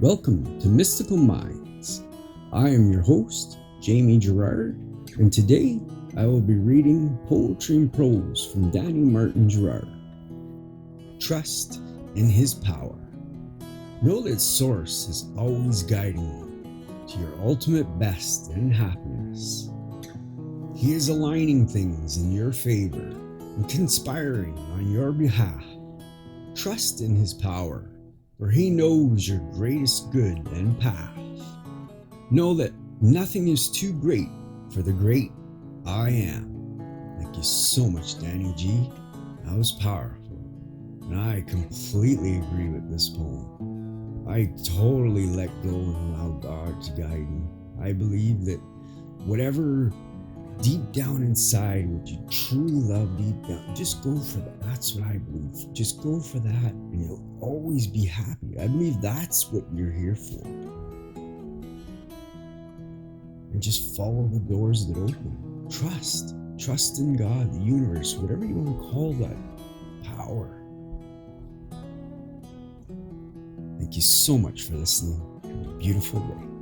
Welcome to Mystical Minds. I am your host, Jamie Girard, and today I will be reading Poetry and Prose from Danny Martin Girard. Trust in his power. Know that Source is always guiding you to your ultimate best and happiness. He is aligning things in your favor and conspiring on your behalf. Trust in his power, for he knows your greatest good and path. Know that nothing is too great for the great I am. Thank you so much, Danny G. That was powerful. And I completely agree with this poem. I totally let go and allow God to guide me. I believe that whatever deep down inside, what you truly love deep down, just go for that. That's what I believe. Just go for that and you'll always be happy. I believe that's what you're here for. And just follow the doors that open. Trust in God, the universe, whatever you want to call that power. Thank you so much for listening. Have a beautiful day.